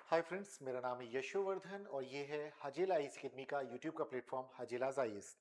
Hi friends, मेरा नाम है यशोवर्धन और ये है हजेला आईएएस अकेडमी का यूट्यूब का प्लेटफॉर्म हजेलाज आईएएस।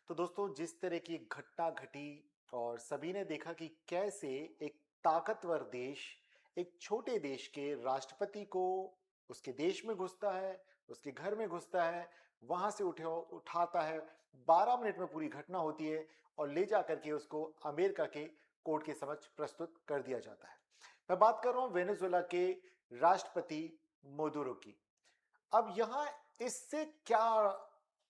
तो दोस्तों, जिस तरह की घटना घटी और सभी ने देखा कि कैसे एक ताकतवर देश एक छोटे देश के राष्ट्रपति को उसके देश में घुसता है, उसके घर में घुसता है, वहां से उठाता है। 12 मिनट में पूरी घटना होती है और ले जा करके उसको अमेरिका के कोर्ट के समक्ष प्रस्तुत कर दिया जाता है। मैं बात कर रहा हूं वेनेजुएला के राष्ट्रपति मोदुरो की। अब यहाँ इससे क्या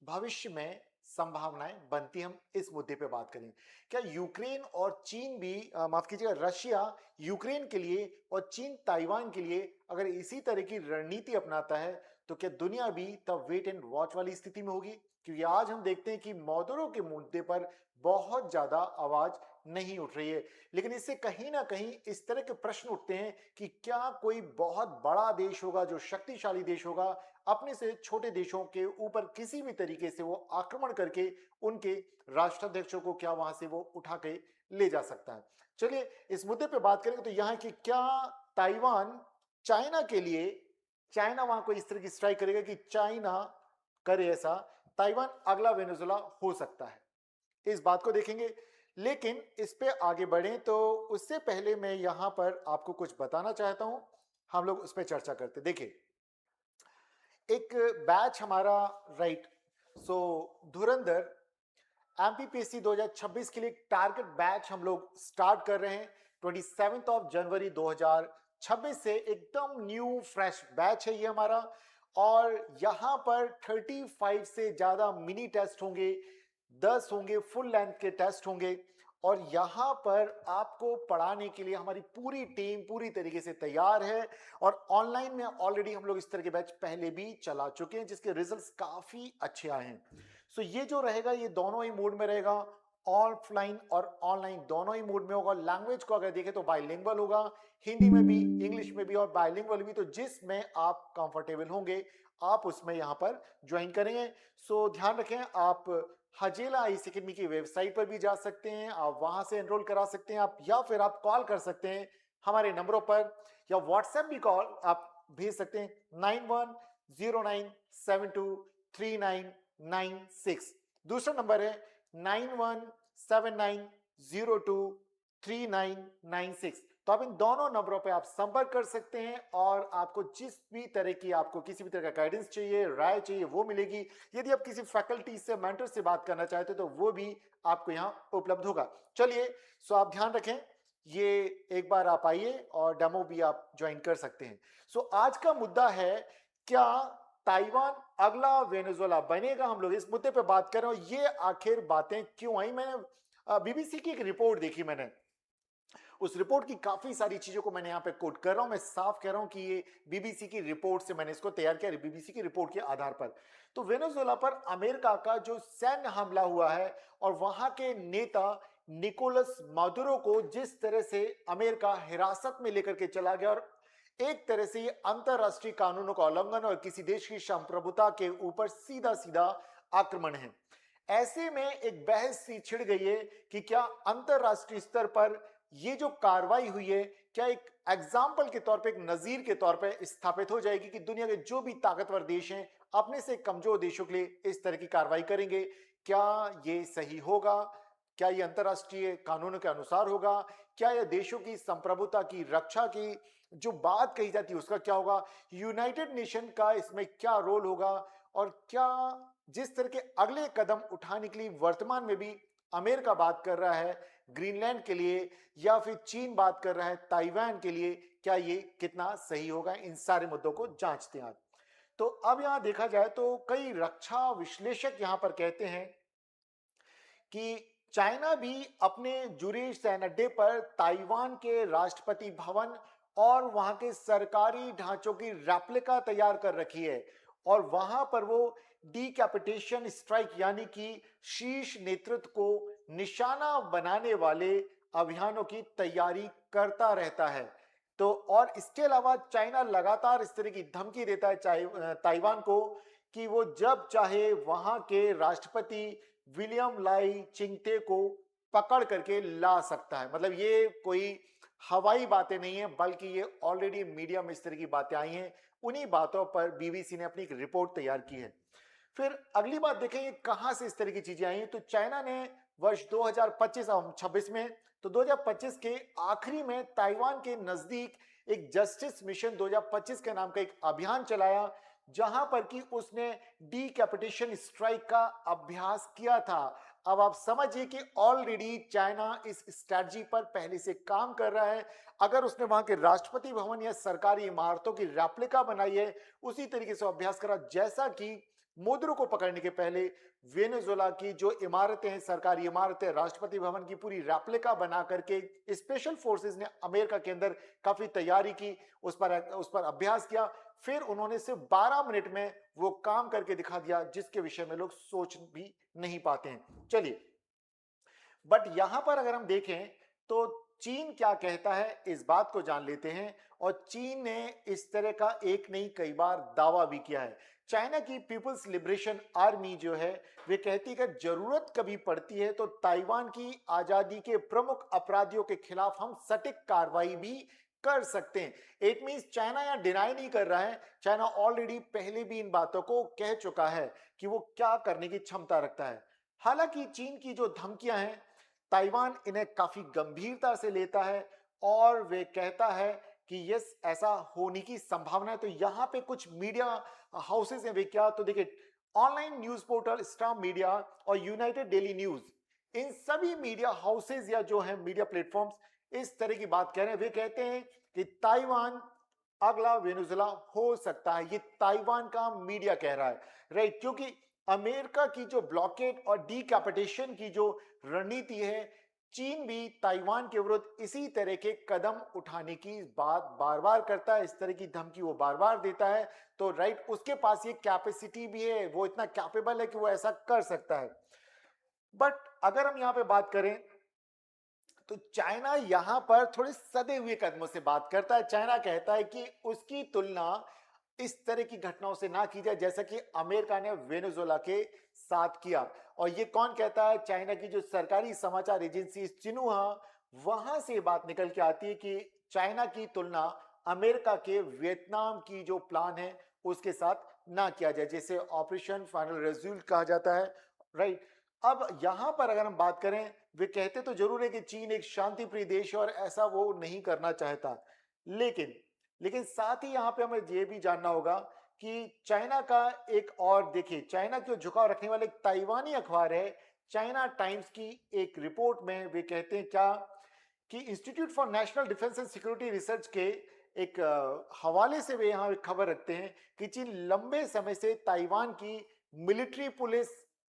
भविष्य में संभावनाएं बनती, हम इस मुद्दे पे बात करें। क्या यूक्रेन और चीन भी माफ कीजिएगा, रशिया यूक्रेन के लिए और चीन ताइवान के लिए अगर इसी तरह की रणनीति अपनाता है तो क्या दुनिया भी तब वेट एंड वॉच वाली स्थिति में होगी? क्योंकि आज हम देखते हैं कि मोदुरो के मुद्दे पर बहुत ज्यादा आवाज नहीं उठ रही है, लेकिन इससे कहीं ना कहीं इस तरह के प्रश्न उठते हैं कि क्या कोई बहुत बड़ा देश होगा, जो शक्तिशाली देश होगा, अपने से छोटे देशों के ऊपर किसी भी तरीके से वो आक्रमण करके उनके राष्ट्राध्यक्षों को क्या वहां से वो उठा के ले जा सकता है। चलिए इस मुद्दे पे बात करेंगे। तो यहाँ की क्या ताइवान चाइना के लिए, चाइना वहां कोई इस तरह की स्ट्राइक करेगा कि चाइना करे ऐसा, ताइवान अगला वेनेजुएला हो सकता है, इस बात को देखेंगे। लेकिन इस पे आगे बढ़ें तो उससे पहले मैं यहां पर आपको कुछ बताना चाहता हूं, हम लोग उस पर चर्चा करते। देखिए, एक बैच हमारा, राइट, सो धुरंधर एमपीपीएससी 2026 के लिए टारगेट बैच हम लोग स्टार्ट कर रहे हैं 27 जनवरी 2026 से। एकदम न्यू फ्रेश बैच है ये हमारा, और यहां पर 35 से ज्यादा मिनी टेस्ट होंगे, 10 होंगे फुल लेंथ के टेस्ट होंगे। और यहां पर आपको पढ़ाने के लिए हमारी पूरी टीम पूरी तरीके से तैयार है। और ऑनलाइन में ऑलरेडी हम लोग इस तरह के बैच पहले भी चला चुके हैं जिसके रिजल्ट्स काफी अच्छे आए हैं। सो ये जो रहेगा ये दोनों ही मोड में रहेगा, ऑफलाइन और ऑनलाइन दोनों ही मोड में होगा। लैंग्वेज को अगर देखें तो बाइलिंगुअल होगा, हिंदी में भी इंग्लिश में भी और बाइलिंगुअल भी। तो जिसमें आप कंफर्टेबल होंगे आप उसमें यहां पर ज्वाइन करेंगे। सो ध्यान रखें, आप हजेला आईएएस अकेडमी की वेबसाइट पर भी जा सकते हैं, आप वहां से एनरोल करा सकते हैं आप, या फिर आप कॉल कर सकते हैं हमारे नंबरों पर, या व्हाट्सएप भी कॉल आप भेज सकते हैं 9109723996। दूसरा नंबर है 9179023996। तो आप इन दोनों नंबरों पे आप संपर्क कर सकते हैं और आपको जिस भी तरह की, आपको किसी भी तरह का गाइडेंस चाहिए, राय चाहिए, वो मिलेगी। यदि आप किसी फैकल्टी से, मेंटर से बात करना चाहते तो वो भी आपको यहाँ उपलब्ध होगा। चलिए, सो आप ध्यान रखें, ये एक बार आप आइए और डेमो भी आप ज्वाइन कर सकते हैं। सो आज का मुद्दा है, क्या ताइवान अगला वेनेजुएला बनेगा? हम लोग इस मुद्दे पे बात कर रहे हैं। ये आखिर बातें क्यों आई? मैंने बीबीसी की एक रिपोर्ट देखी, मैंने उस रिपोर्ट की काफी सारी चीजों को मैंने यहाँ पे कोट कर रहा हूं। मैं साफ कह रहा हूं कि ये बीबीसी की रिपोर्ट से मैंने इसको तैयार किया, बीबीसी की रिपोर्ट के आधार पर। तो वेनेजुएला पर अमेरिका का जो सैन्य हमला हुआ है और वहां के नेता निकोलस मादुरो को जिस तरह से अमेरिका हिरासत में लेकर के चला गया, और एक तरह से ये अंतरराष्ट्रीय कानूनों का उल्लंघन और किसी देश की संप्रभुता के ऊपर सीधा सीधा आक्रमण है। ऐसे में एक बहस सी छिड़ गई है कि क्या अंतरराष्ट्रीय स्तर पर ये जो कार्रवाई हुई है, क्या एक एग्जाम्पल के तौर पे, एक नजीर के तौर पे स्थापित हो जाएगी कि दुनिया के जो भी ताकतवर देश हैं अपने से कमजोर देशों के लिए इस तरह की कार्रवाई करेंगे? क्या ये सही होगा? क्या ये अंतरराष्ट्रीय कानूनों के अनुसार होगा? क्या यह देशों की संप्रभुता की रक्षा की जो बात कही जाती है उसका क्या होगा? यूनाइटेड नेशन का इसमें क्या रोल होगा? और क्या जिस तरह के अगले कदम उठाने के लिए वर्तमान में भी अमेरिका बात कर रहा है ग्रीनलैंड के लिए, या फिर चीन बात कर रहा है ताइवान के लिए, क्या ये कितना सही होगा? इन सारे मुद्दों को जांचते हैं आज। तो अब यहां देखा जाए तो कई रक्षा विश्लेषक यहां पर कहते हैं कि चाइना भी अपने जुरीश सैन अड्डे पर ताइवान के राष्ट्रपति भवन और वहां के सरकारी ढांचों की रेप्लिका तैयार कर रखी है, और वहां पर वो डीकैपिटेशन स्ट्राइक यानी कि शीर्ष नेतृत्व को निशाना बनाने वाले अभियानों की तैयारी करता रहता है। तो और इसके अलावा चाइना लगातार इस तरह की धमकी देता है ताइवान को कि वो जब चाहे वहां के राष्ट्रपति विलियम लाई चिंगते को पकड़ करके ला सकता है। मतलब ये कोई हवाई बातें नहीं है, बल्कि ये ऑलरेडी मीडिया में इस तरह की बातें आई हैं। उन्हीं बातों पर बीबीसी ने अपनी एक रिपोर्ट तैयार की है। फिर अगली बात देखें, ये कहां से इस तरह की चीजें आई हैं। तो चाइना ने वर्ष 2025 अब 26 में, तो 2025 के आखिरी में ताइवान के नजदीक एक जस्टिस मिशन 2025 के नाम का एक अभियान चलाया, जहां पर कि उसने डीकैपिटेशन स्ट्राइक का अभ्यास किया था। अब आप समझिए कि ऑलरेडी चाइना इस स्ट्रैटेजी पर पहले से काम कर रहा है। अगर उसने वहां के राष्ट्रपति भवन या सरकारी इमारतों की रेप्लिका बनाई है, उसी तरीके से अभ्यास करा, जैसा कि मोदिरो को पकड़ने के पहले वेनेजुएला की जो इमारतें हैं, सरकारी इमारतें, राष्ट्रपति भवन की पूरी रेप्लिका बना करके स्पेशल फोर्सेस ने अमेरिका के अंदर काफी तैयारी की, उस पर अभ्यास किया। फिर उन्होंने सिर्फ 12 मिनट में वो काम करके दिखा दिया, जिसके विषय में लोग सोच भी नहीं पाते हैं। चलिए, बट यहां पर अगर हम देखें तो चीन क्या कहता है, इस बात को जान लेते हैं। और चीन ने इस तरह का एक नहीं कई बार दावा भी किया है। चाइना की पीपल्स लिबरेशन आर्मी जो है, वे कहती है कि जरूरत कभी पड़ती है तो ताइवान की आजादी के प्रमुख अपराधियों के खिलाफ हम सटीक कार्रवाई भी कर सकते हैं। इट मींस चाइना यहां डिनाई नहीं कर रहा है, चाइना ऑलरेडी पहले भी इन बातों को कह चुका है कि वो क्या करने की क्षमता रखता है। हालांकि चीन की जो धमकियां हैं, ताइवान इन्हें काफी गंभीरता से लेता है और वे कहता है कि यस, ऐसा होने की संभावना है। तो यहां पे कुछ मीडिया हाउसेस हैं, वे क्या, तो देखिए, online news portal star media और यूनाइटेड डेली न्यूज, इन सभी मीडिया हाउसेस या जो है मीडिया प्लेटफॉर्म्स इस तरह की बात कह रहे हैं। वे कहते हैं कि ताइवान अगला वेनेजुएला हो सकता है। ये ताइवान का मीडिया कह रहा है, राइट, क्योंकि अमेरिका की जो ब्लॉकेड और डीकैपिटेशन की जो रणनीति है, चीन भी ताइवान के विरुद्ध इसी तरह के कदम उठाने की बात बार बार करता है, इस तरह की धमकी वो बार बार देता है। तो राइट, उसके पास ये कैपेसिटी भी है, वो इतना कैपेबल है कि वो ऐसा कर सकता है। बट अगर हम यहाँ पे बात करें तो चाइना यहां पर थोड़े सदे हुए कदमों से बात करता है। चाइना कहता है कि उसकी तुलना इस तरह की घटनाओं से ना की जाए, जैसा कि अमेरिका ने वेनेजुएला के साथ किया। और ये कौन कहता है? चाइना की जो सरकारी समाचार एजेंसी सिन्हुआ, वहां से बात निकल के आती है कि चाइना की तुलना अमेरिका के वियतनाम की जो प्लान है उसके साथ ना किया जाए, जैसे ऑपरेशन फाइनल रेज्यूल कहा जाता है, राइट। अब यहां पर अगर हम बात करें, वे कहते तो जरूर है कि चीन एक शांति प्रिय देश है और ऐसा वो नहीं करना चाहता, लेकिन लेकिन साथ ही यहां पे हमें ये भी जानना होगा कि चाइना का एक और, देखिए, चाइना के झुकाव रखने वाले एक ताइवानी अखबार है चाइना टाइम्स की एक रिपोर्ट में वे कहते हैं क्या कि institute for national defence and security research के एक हवाले से वे यहाँ एक खबर रखते हैं कि चीन लंबे समय से ताइवान की मिलिट्री, पुलिस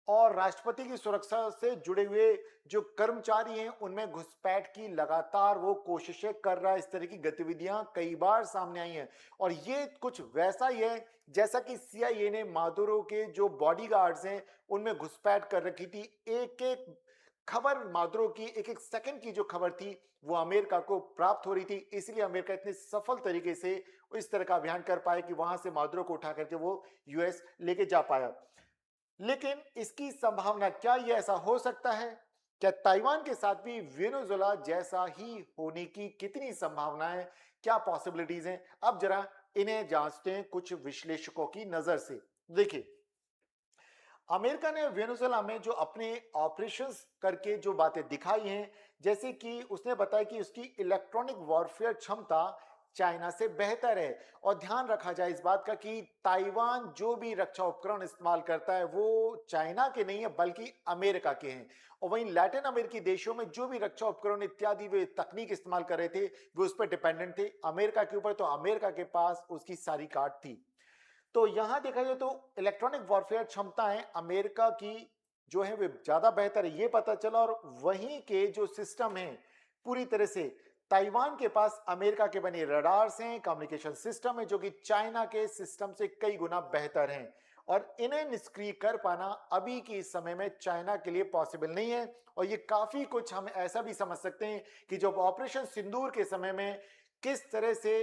और राष्ट्रपति की सुरक्षा से जुड़े हुए जो कर्मचारी हैं उनमें घुसपैठ की लगातार वो कोशिशें कर रहा है। इस तरह की गतिविधियां कई बार सामने आई हैं और ये कुछ वैसा ही है जैसा कि सीआईए ने मादुरो के जो बॉडीगार्ड्स हैं उनमें घुसपैठ कर रखी थी। एक एक खबर, मादुरो की एक एक सेकंड की जो खबर थी वो अमेरिका को प्राप्त हो रही थी, इसलिए अमेरिका इतने सफल तरीके से इस तरह का अभियान कर पाया कि वहां से मादुरो को उठा करके वो यूएस लेके जा पाया। लेकिन इसकी संभावना क्या, ये ऐसा हो सकता है क्या? ताइवान के साथ भी वेनेजुएला जैसा ही होने की कितनी संभावना है, क्या पॉसिबिलिटीज हैं? अब जरा इन्हें जांचते हैं कुछ विश्लेषकों की नजर से। देखिए, अमेरिका ने वेनेजुएला में जो अपने ऑपरेशंस करके जो बातें दिखाई हैं, जैसे कि उसने बताया कि उसकी इलेक्ट्रॉनिक वॉरफेयर क्षमता चाइना से बेहतर है। और ध्यान रखा जाए इस बात का कि ताइवान जो भी रक्षा उपकरण इस्तेमाल करता है वो चाइना के नहीं है बल्कि अमेरिका के हैं। और वहीं लैटिन अमेरिकी देशों में जो भी रक्षा उपकरण इत्यादि वे तकनीक इस्तेमाल कर रहे थे वो उस पर डिपेंडेंट थे अमेरिका के ऊपर, तो अमेरिका के पास उसकी सारी कार्ड थी। तो यहां देखा जाए तो इलेक्ट्रॉनिक वॉरफेयर क्षमताएं अमेरिका की जो है वे ज्यादा बेहतर है, ये पता चला। और वहीं के जो सिस्टम है पूरी तरह से ताइवान के पास अमेरिका के बने रडार्स हैं, कम्युनिकेशन सिस्टम है जो कि चाइना के सिस्टम से कई गुना बेहतर हैं। और इन्हें निष्क्रिय कर पाना अभी के इस समय में चाइना के लिए पॉसिबल नहीं है। और ये काफी कुछ हम ऐसा भी समझ सकते हैं कि जब ऑपरेशन सिंदूर के समय में किस तरह से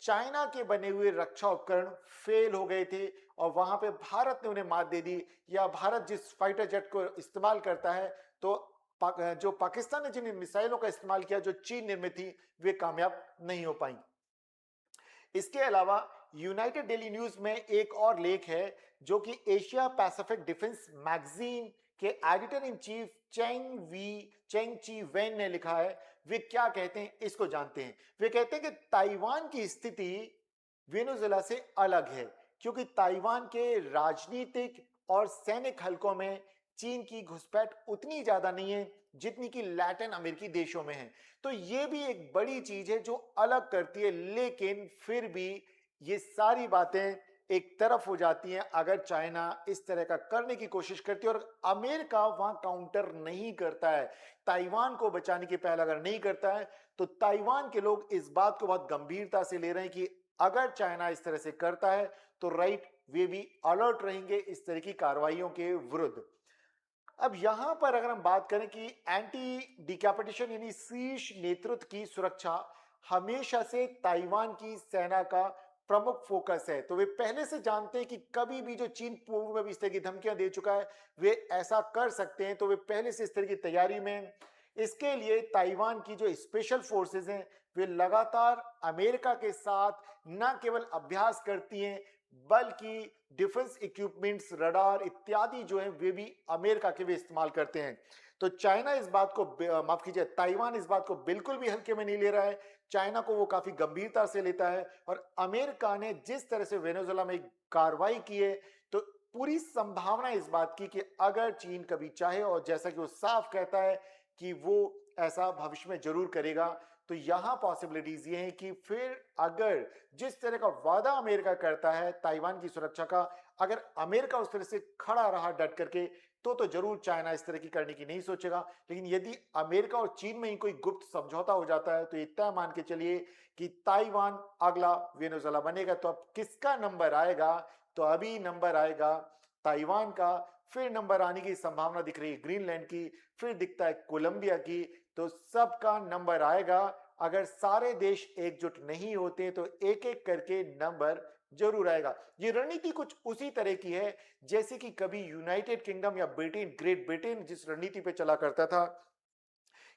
चाइना के बने हुए रक्षा उपकरण फेल हो गए थे और वहां पे भारत ने उन्हें मात दे दी, या भारत जिस फाइटर जेट को इस्तेमाल करता है तो जो पाकिस्तान ने जिन मिसाइलों का इस्तेमाल किया जो चीन निर्मित थी, वे कामयाब नहीं हो पाई। इसके अलावा यूनाइटेड डेली न्यूज में एक और लेख है जो कि एशिया पैसिफिक डिफेंस मैगजीन के एडिटर इन चीफ चेंग ची वेन ने लिखा है। वे क्या कहते हैं इसको जानते हैं। वे कहते हैं कि ताइवान की स्थिति वेनेजुएला से अलग है क्योंकि ताइवान के राजनीतिक और सैनिक हलकों में चीन की घुसपैठ उतनी ज्यादा नहीं है जितनी कि लैटिन अमेरिकी देशों में है। तो ये भी एक बड़ी चीज है जो अलग करती है, लेकिन फिर भी ये सारी बातें एक तरफ हो जाती हैं अगर चाइना इस तरह का करने की कोशिश करती है और अमेरिका वहां काउंटर नहीं करता है, ताइवान को बचाने की पहल अगर नहीं करता है, तो ताइवान के लोग इस बात को बहुत गंभीरता से ले रहे हैं कि अगर चाइना इस तरह से करता है तो राइट वे भी अलर्ट रहेंगे इस तरह की कार्रवाइयों के विरुद्ध। अब यहां पर अगर हम बात करें कि एंटी डिकैपिटेशन यानी शीर्ष नेतृत्व की सुरक्षा हमेशा से ताइवान की सेना का प्रमुख फोकस है, तो वे पहले से जानते हैं कि कभी भी जो चीन पूर्व में भी इस तरह की धमकियां दे चुका है वे ऐसा कर सकते हैं, तो वे पहले से इस तरह की तैयारी में हैं। इसके लिए ताइवान की जो स्पेशल फोर्सेस हैं वे लगातार अमेरिका के साथ न केवल अभ्यास करती हैं बल्कि डिफेंस इक्विपमेंट्स, रडार इत्यादि जो है वे भी अमेरिका के भी इस्तेमाल करते हैं। तो चाइना इस बात को माफ कीजिए, ताइवान इस बात को बिल्कुल भी हल्के में नहीं ले रहा है। चाइना को वो काफी गंभीरता से लेता है और अमेरिका ने जिस तरह से वेनेजुएला में कार्रवाई की है तो पूरी संभावना इस बात की कि अगर चीन कभी चाहे, और जैसा कि वो साफ कहता है कि वो ऐसा भविष्य में जरूर करेगा, तो यहां पॉसिबिलिटीज ये हैं कि फिर अगर जिस तरह का वादा अमेरिका करता है ताइवान की सुरक्षा का, अगर अमेरिका उस तरह से खड़ा रहा डट करके तो जरूर चाइना इस तरह की करने की नहीं सोचेगा। लेकिन यदि अमेरिका और चीन में ही कोई गुप्त समझौता हो जाता है तो ये तय मान के चलिए कि ताइवान अगला वेनेजुएला बनेगा। तो अब किसका नंबर आएगा? तो अभी नंबर आएगा ताइवान का, फिर नंबर आने की संभावना दिख रही है ग्रीनलैंड की, फिर दिखता है कोलंबिया की, तो सबका नंबर आएगा। अगर सारे देश एकजुट नहीं होते तो एक एक करके नंबर जरूर आएगा। ये रणनीति कुछ उसी तरह की है जैसे कि कभी यूनाइटेड किंगडम या ब्रिटेन, ग्रेट ब्रिटेन जिस रणनीति पे चला करता था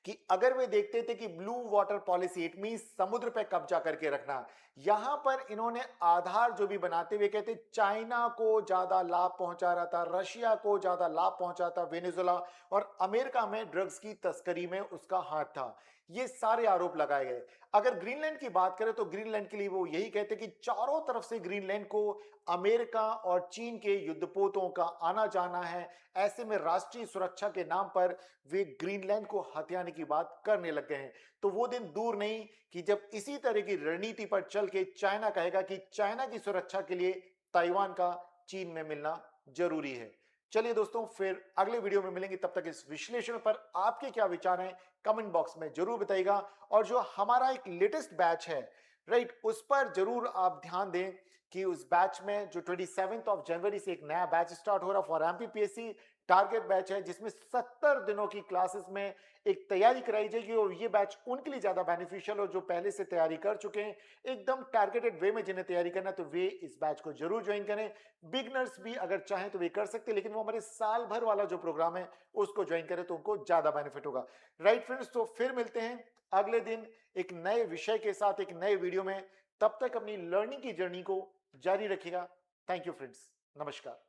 कि अगर वे देखते थे कि blue water policy it mean समुद्र पे कब्जा करके रखना, यहां पर इन्होंने आधार जो भी बनाते हुए कहते चाइना को ज्यादा लाभ पहुंचा रहा था, रशिया को ज्यादा लाभ पहुंचा था वेनेजुएला, और अमेरिका में ड्रग्स की तस्करी में उसका हाथ था। ये सारे आरोप लगाए गए। अगर ग्रीनलैंड की बात करें तो ग्रीनलैंड के लिए वो यही कहते कि चारों तरफ से ग्रीनलैंड को अमेरिका और चीन के युद्धपोतों का आना जाना है। ऐसे में राष्ट्रीय सुरक्षा के नाम पर वे ग्रीनलैंड को हथियाने की बात करने लग गए हैं। तो वो दिन दूर नहीं कि जब इसी तरह की रणनीति पर चल के चाइना कहेगा कि चाइना की सुरक्षा के लिए ताइवान का चीन में मिलना जरूरी है। चलिए दोस्तों, फिर अगले वीडियो में मिलेंगे। तब तक इस विश्लेषण पर आपके क्या विचार हैं कमेंट बॉक्स में जरूर बताइएगा। और जो हमारा एक लेटेस्ट बैच है राइट, उस पर जरूर आप ध्यान दें कि उस बैच में जो 27 जनवरी से एक नया बैच स्टार्ट हो रहा फॉर एमपीपीएससी टारगेट बैच है, जिसमें 70 दिनों की क्लासेस में एक तैयारी कराई जाएगी। और ये बैच उनके लिए ज्यादा बेनिफिशियल हो जो पहले से तैयारी कर चुके हैं एकदम टारगेटेड वे में, जिन्हें तैयारी करना तो वे इस बैच को जरूर ज्वाइन करें। बिगनर्स भी अगर चाहें तो वे कर सकते हैं, लेकिन वो हमारे साल भर वाला जो प्रोग्राम है उसको ज्वाइन करें तो उनको ज्यादा बेनिफिट होगा। राइट फ्रेंड्स, तो फिर मिलते हैं अगले दिन एक नए विषय के साथ एक नए वीडियो में। तब तक अपनी लर्निंग की जर्नी को जारी रखिएगा। थैंक यू फ्रेंड्स, नमस्कार।